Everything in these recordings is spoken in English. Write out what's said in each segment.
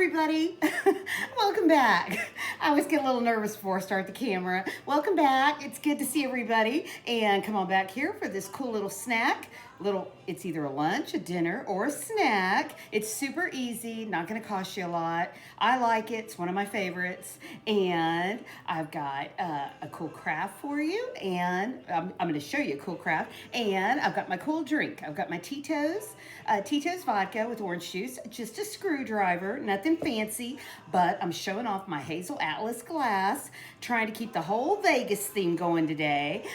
everybody. Welcome back. I always get a little nervous before I start the camera. Welcome back. It's good to see everybody. And come on back here for this cool little snack. It's either a lunch, a dinner, or a snack. It's super easy, not gonna cost you a lot. I like it, it's one of my favorites. And I've got a cool craft for you, and I'm gonna show you a cool craft. And I've got my cool drink. I've got my Tito's vodka with orange juice, just a screwdriver, nothing fancy, but I'm showing off my Hazel Atlas glass, trying to keep the whole Vegas theme going today,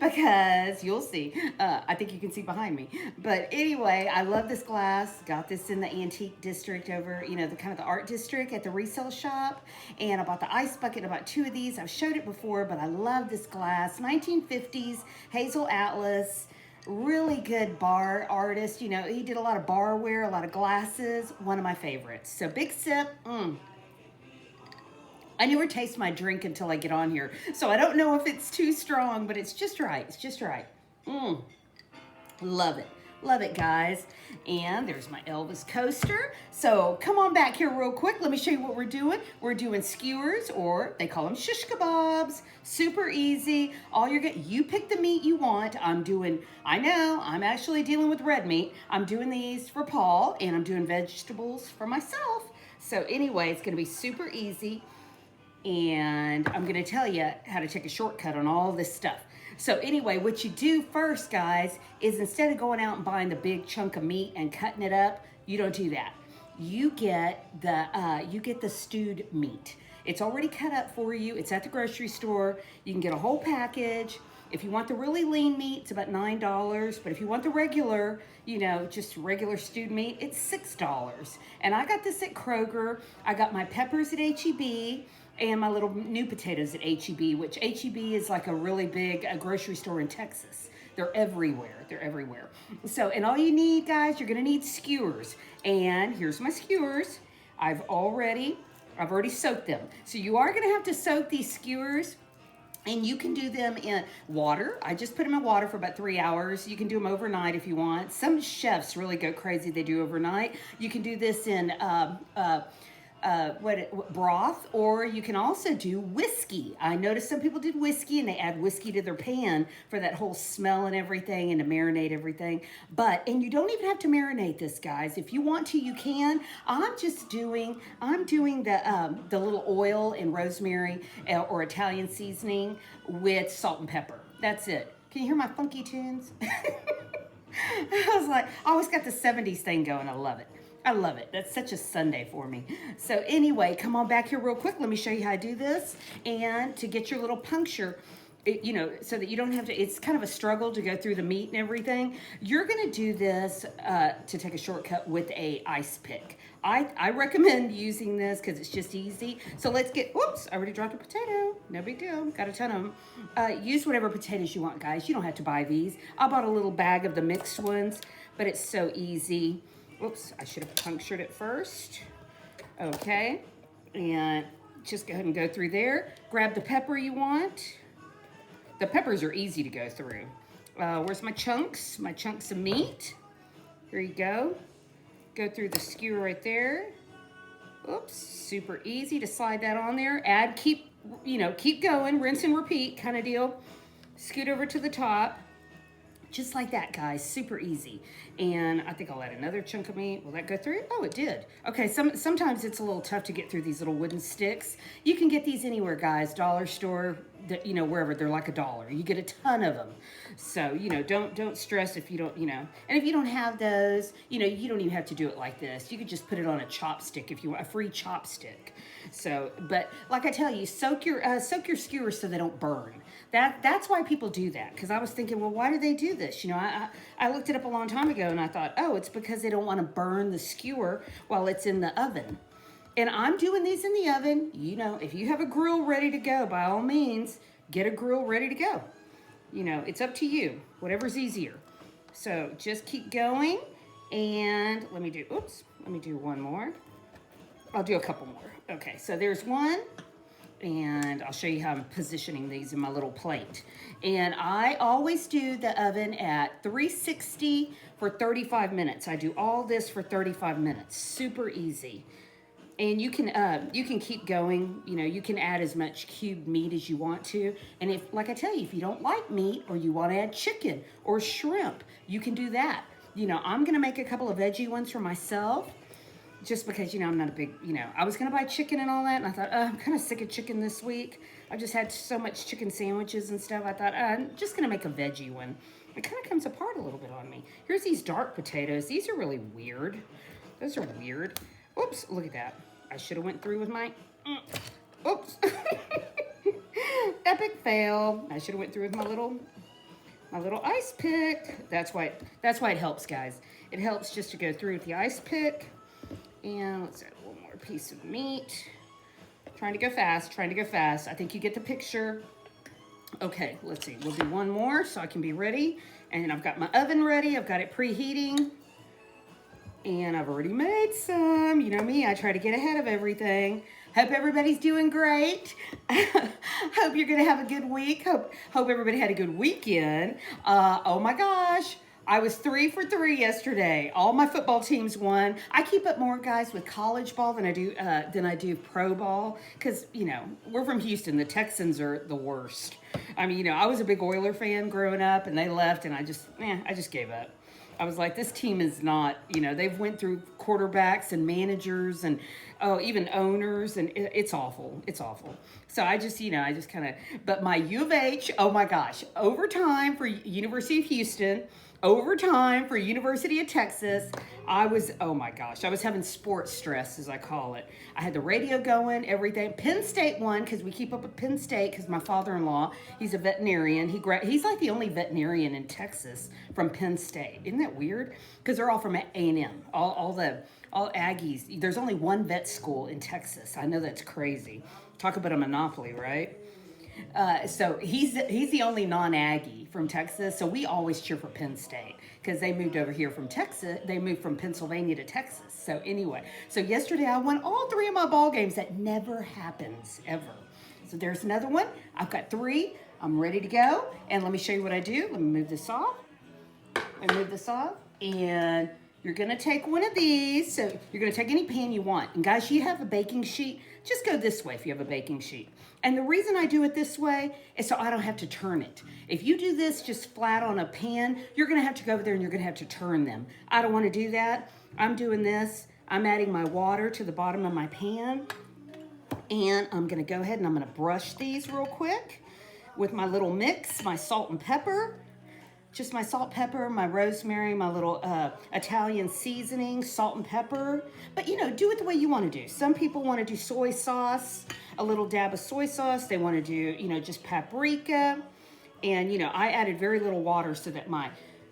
because you'll see, I think you can see behind me. But anyway, I love this glass. Got this in the antique district over, the kind of the art district at the resale shop. And I bought the ice bucket, I bought two of these. I've showed it before, but I love this glass. 1950s Hazel Atlas. Really good bar artist. He did a lot of barware, a lot of glasses. One of my favorites. So big sip. I never taste my drink until I get on here. So I don't know if it's too strong, but it's just right. It's just right. Love it. Love it, guys. And there's my Elvis coaster. So come on back here real quick. Let me show you what we're doing. We're doing skewers, or they call them shish kebabs. Super easy. You pick the meat you want. I know, I'm actually dealing with red meat. I'm doing these for Paul, and I'm doing vegetables for myself. So anyway, it's going to be super easy. And I'm going to tell you how to take a shortcut on all this stuff. So anyway, what you do first, guys, is instead of going out and buying the big chunk of meat and cutting it up, you don't do that. You get the stewed meat. It's already cut up for you. It's at the grocery store. You can get a whole package. If you want the really lean meat, it's about $9. But if you want the regular, just regular stewed meat, it's $6. And I got this at Kroger. I got my peppers at H-E-B. And my little new potatoes at H-E-B, which H-E-B is like a really big grocery store in Texas. They're everywhere. They're everywhere. So, and all you need, guys, you're going to need skewers. And here's my skewers. I've already soaked them. So you are going to have to soak these skewers. And you can do them in water. I just put them in water for about 3 hours. You can do them overnight if you want. Some chefs really go crazy. They do overnight. You can do this in broth, or you can also do whiskey. I noticed some people did whiskey, and they add whiskey to their pan for that whole smell and everything, and to marinate everything. And you don't even have to marinate this, guys. If you want to, you can. I'm doing the little oil and rosemary or Italian seasoning with salt and pepper. That's it. Can you hear my funky tunes? I always got the 70s thing going. I love it. I love it. That's such a Sunday for me. So anyway, come on back here real quick. Let me show you how I do this. And to get your little puncture, so that you don't have to, it's kind of a struggle to go through the meat and everything. You're going to do this to take a shortcut with a ice pick. I recommend using this because it's just easy. So let's whoops, I already dropped a potato. No big deal. Got a ton of them. Use whatever potatoes you want, guys. You don't have to buy these. I bought a little bag of the mixed ones, but it's so easy. Whoops, I should have punctured it first. Okay, and just go ahead and go through there. Grab the pepper you want. The peppers are easy to go through. Where's my chunks? My chunks of meat. Here you go. Go through the skewer right there. Oops, super easy to slide that on there. Keep going, rinse and repeat kind of deal. Scoot over to the top. Just like that, guys. Super easy. And I think I'll add another chunk of meat. Will that go through? Oh, it did. Okay, sometimes it's a little tough to get through these little wooden sticks. You can get these anywhere, guys. Dollar store, wherever. They're like $1. You get a ton of them. So, don't stress if you don't, And if you don't have those, you don't even have to do it like this. You could just put it on a chopstick if you want, a free chopstick. So, but like I tell you, soak your skewers so they don't burn. That's why people do that. Because I was thinking, well, why do they do this? I looked it up a long time ago, and I thought, oh, it's because they don't want to burn the skewer while it's in the oven. And I'm doing these in the oven. If you have a grill ready to go, by all means, get a grill ready to go. It's up to you, whatever's easier. So just keep going. And let me do one more. I'll do a couple more. Okay, so there's one. And I'll show you how I'm positioning these in my little plate. And I always do the oven at 360 for 35 minutes. I do all this for 35 minutes. Super easy. And you can keep going. You know, you can add as much cubed meat as you want to. And if, like I tell you, if you don't like meat or you want to add chicken or shrimp, you can do that. You know, I'm gonna make a couple of veggie ones for myself, just because, you know, I'm not a big, you know, I was gonna buy chicken and all that, and I thought, I'm kind of sick of chicken this week. I just had so much chicken sandwiches and stuff. I thought, I'm just gonna make a veggie one. It kind of comes apart a little bit on me. Here's these dark potatoes. These are really weird. Those are weird. Oops, look at that. I should have went through with my, oops. Epic fail. I should have went through with my little ice pick. That's why it helps, guys. It helps just to go through with the ice pick. And let's add one more piece of meat. Trying to go fast, trying to go fast. I think you get the picture. Okay, let's see. We'll do one more so I can be ready. And I've got my oven ready. I've got it preheating. And I've already made some. You know me, I try to get ahead of everything. Hope everybody's doing great. Hope you're gonna have a good week. Hope everybody had a good weekend. Oh my gosh, I was 3 for 3 yesterday. All my football teams won. I keep up more, guys, with college ball than I do pro ball, because, you know, we're from Houston. The Texans are the worst. I mean, you know, I was a big Oiler fan growing up, and they left, and I just gave up. I was like, this team is not, you know, they've went through quarterbacks and managers and, even owners, and it's awful. It's awful. So I just kind of, but my U of H, oh my gosh, overtime for University of Houston, overtime for University of Texas. Oh my gosh, I was having sports stress, as I call it. I had the radio going, everything. Penn State won, because we keep up with Penn State, because my father-in-law, he's a veterinarian. He's like the only veterinarian in Texas from Penn State. Isn't that weird? Because they're all from A&M, all Aggies. There's only one vet school in Texas. I know that's crazy. Talk about a monopoly, right? So he's the only non-Aggie from Texas. So we always cheer for Penn State, because they moved over here from Texas. They moved from Pennsylvania to Texas. So anyway, so yesterday I won all 3 of my ball games. That never happens ever. So there's another one. I've got 3. I'm ready to go. And let me show you what I do. Let me move this off. And you're going to take one of these. So you're going to take any pan you want. And guys, you have a baking sheet. Just go this way if you have a baking sheet. And the reason I do it this way is so I don't have to turn it. If you do this just flat on a pan, you're going to have to go over there and you're going to have to turn them. I don't want to do that. I'm doing this. I'm adding my water to the bottom of my pan. And I'm going to go ahead and I'm going to brush these real quick with my little mix, my salt and pepper. Just my salt, pepper, my rosemary, my little Italian seasoning, salt and pepper. But, you know, do it the way you want to do. Some people want to do soy sauce, a little dab of soy sauce. They want to do, you know, just paprika. And, you know, I added very little water so that my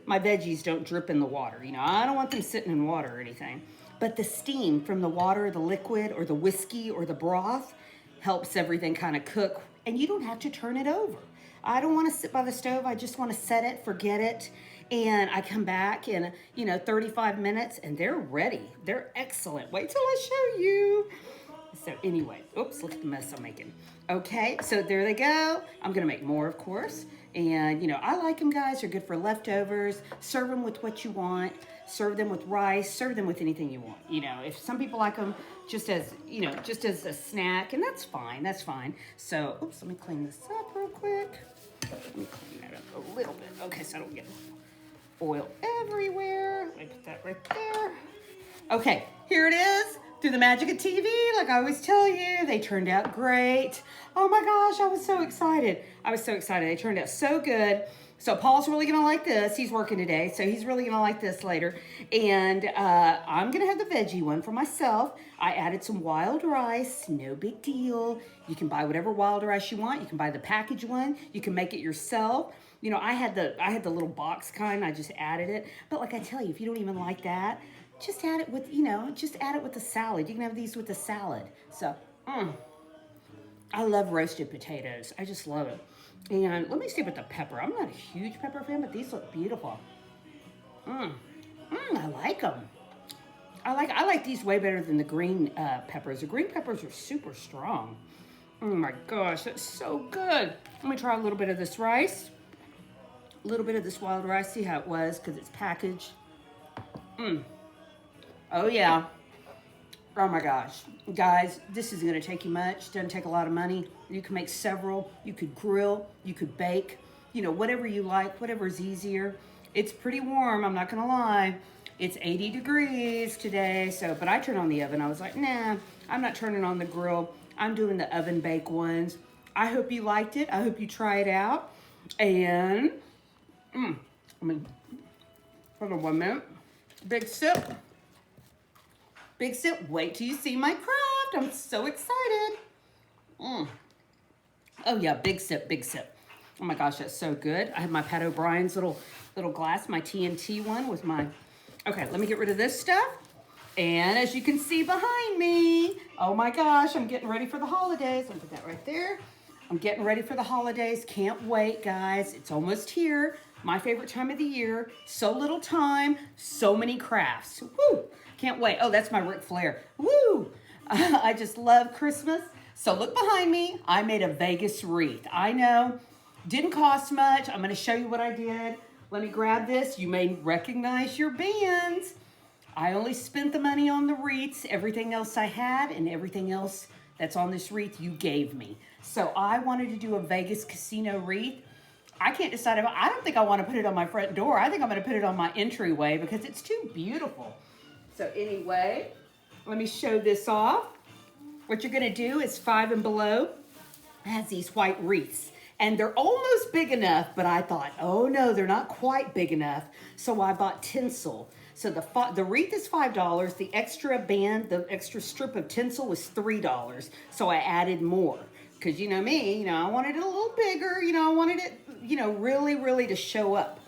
veggies don't drip in the water. You know, I don't want them sitting in water or anything. But the steam from the water, the liquid, or the whiskey, or the broth helps everything kind of cook. And you don't have to turn it over. I don't want to sit by the stove. I just want to set it, forget it. And I come back in, 35 minutes and they're ready. They're excellent. Wait till I show you. So anyway, oops, look at the mess I'm making. Okay, so there they go. I'm going to make more, of course. And, I like them, guys. They're good for leftovers. Serve them with what you want. Serve them with rice. Serve them with anything you want. If some people like them just as a snack, and that's fine. That's fine. So, oops, let me clean this up real quick. Let me clean that up a little bit. Okay, so I don't get oil everywhere. Let me put that right there. Okay, here it is. Through the magic of TV, like I always tell you, they turned out great. Oh my gosh, I was so excited. They turned out so good. So Paul's really going to like this. He's working today, so he's really going to like this later. And I'm going to have the veggie one for myself. I added some wild rice. No big deal. You can buy whatever wild rice you want. You can buy the packaged one. You can make it yourself. I had the little box kind. I just added it. But like I tell you, if you don't even like that, just add it with, the salad. You can have these with the salad. So, I love roasted potatoes. I just love it. And let me see about the pepper. I'm not a huge pepper fan, but these look beautiful. I like them. I like these way better than the green peppers. The green peppers are super strong. Oh my gosh, that's so good. Let me try a little bit of this rice. A little bit of this wild rice. See how it was, because it's packaged. Oh yeah. Oh my gosh. Guys, this isn't going to take you much. Doesn't take a lot of money. You can make several. You could grill. You could bake. You know, whatever you like, whatever's easier. It's pretty warm, I'm not going to lie. It's 80 degrees today, so, but I turned on the oven. I was like, nah, I'm not turning on the grill. I'm doing the oven bake ones. I hope you liked it. I hope you try it out. And, hold on 1 minute. Big sip. Big sip. Wait till you see my craft. I'm so excited. Oh yeah, big sip, big sip. Oh my gosh, that's so good. I have my Pat O'Brien's little glass, my TNT one with my, okay, let me get rid of this stuff. And as you can see behind me, oh my gosh, I'm getting ready for the holidays. I'll put that right there. I'm getting ready for the holidays. Can't wait, guys. It's almost here. My favorite time of the year. So little time, so many crafts. Woo! Can't wait. Oh, that's my Ric Flair. Woo! I just love Christmas. So look behind me. I made a Vegas wreath. I know. Didn't cost much. I'm going to show you what I did. Let me grab this. You may recognize your bands. I only spent the money on the wreaths. Everything else I had and everything else that's on this wreath you gave me. So I wanted to do a Vegas casino wreath. I can't decide. I don't think I want to put it on my front door. I think I'm going to put it on my entryway because it's too beautiful. So anyway, let me show this off. What you're going to do is 5 and below. It has these white wreaths. And they're almost big enough, but I thought, oh no, they're not quite big enough. So I bought tinsel. So the wreath is $5. The extra band, the extra strip of tinsel was $3. So I added more. Because you know me, I wanted it a little bigger. I wanted it, really, really to show up.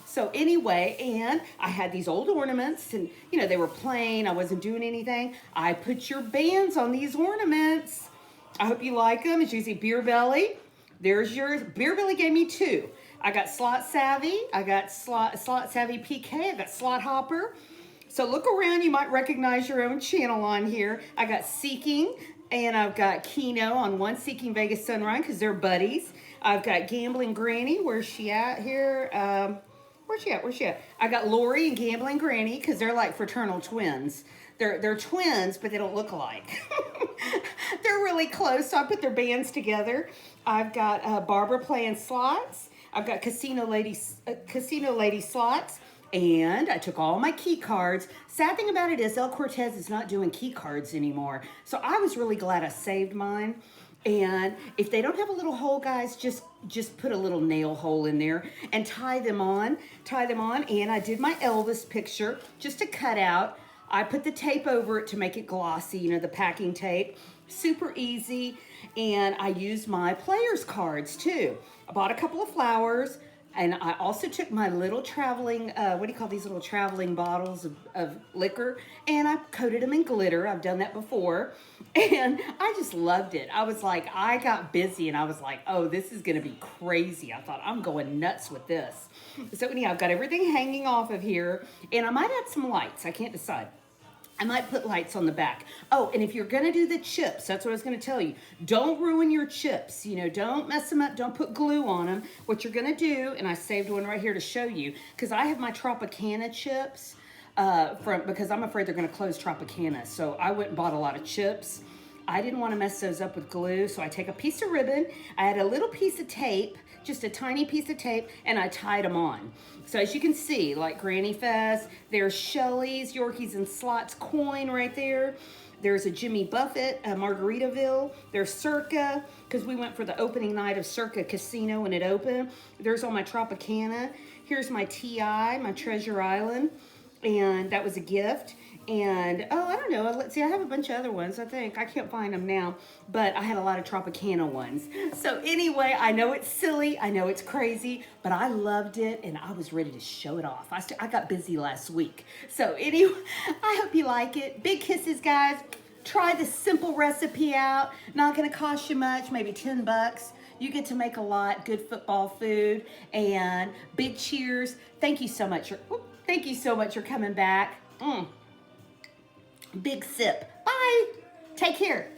So anyway, and I had these old ornaments and, they were plain. I wasn't doing anything. I put your bands on these ornaments. I hope you like them. It's usually Beer Belly. There's yours. Beer Belly gave me 2. I got Slot Savvy. I got Slot Savvy PK. I got Slot Hopper. So look around. You might recognize your own channel on here. I got Seeking. And I've got Keno on one, Seeking Vegas Sunrise, because they're buddies. I've got Gambling Granny. Where's she at here? Where's she at? I got Lori and Gambling Granny, because they're like fraternal twins. They're twins, but they don't look alike. They're really close, so I put their bands together. I've got Barbara playing slots. I've got Casino Lady slots. And I took all my key cards. Sad thing about it is El Cortez is not doing key cards anymore. So I was really glad I saved mine. And if they don't have a little hole, guys, just put a little nail hole in there and tie them on. And I did my Elvis picture just to cut out. I put the tape over it to make it glossy, the packing tape. Super easy. And I used my player's cards too. I bought a couple of flowers. And I also took my little traveling, what do you call these little traveling bottles of liquor, and I coated them in glitter. I've done that before, and I just loved it. I was like, I got busy, and I was like, oh, this is going to be crazy. I thought, I'm going nuts with this. So anyhow, I've got everything hanging off of here, and I might add some lights. I can't decide. I might put lights on the back. Oh, and if you're going to do the chips, that's what I was going to tell you. Don't ruin your chips. Don't mess them up. Don't put glue on them. What you're going to do, and I saved one right here to show you, because I have my Tropicana chips because I'm afraid they're going to close Tropicana. So I went and bought a lot of chips. I didn't want to mess those up with glue, so I take a piece of ribbon. I had a little piece of tape, just a tiny piece of tape, and I tied them on. So as you can see, like Granny Fest, there's Shelley's, Yorkies and Slots coin right there. There's a Jimmy Buffett, Margaritaville. There's Circa, because we went for the opening night of Circa Casino when it opened. There's all my Tropicana. Here's my TI, my Treasure Island, and that was a gift. And, oh, I don't know. Let's see. I have a bunch of other ones, I think. I can't find them now. But I had a lot of Tropicana ones. So, anyway, I know it's silly. I know it's crazy. But I loved it. And I was ready to show it off. I got busy last week. So, anyway, I hope you like it. Big kisses, guys. Try this simple recipe out. Not going to cost you much. Maybe $10. You get to make a lot. Good football food. And big cheers. Thank you so much. Thank you so much for coming back. Big sip. Bye. Take care.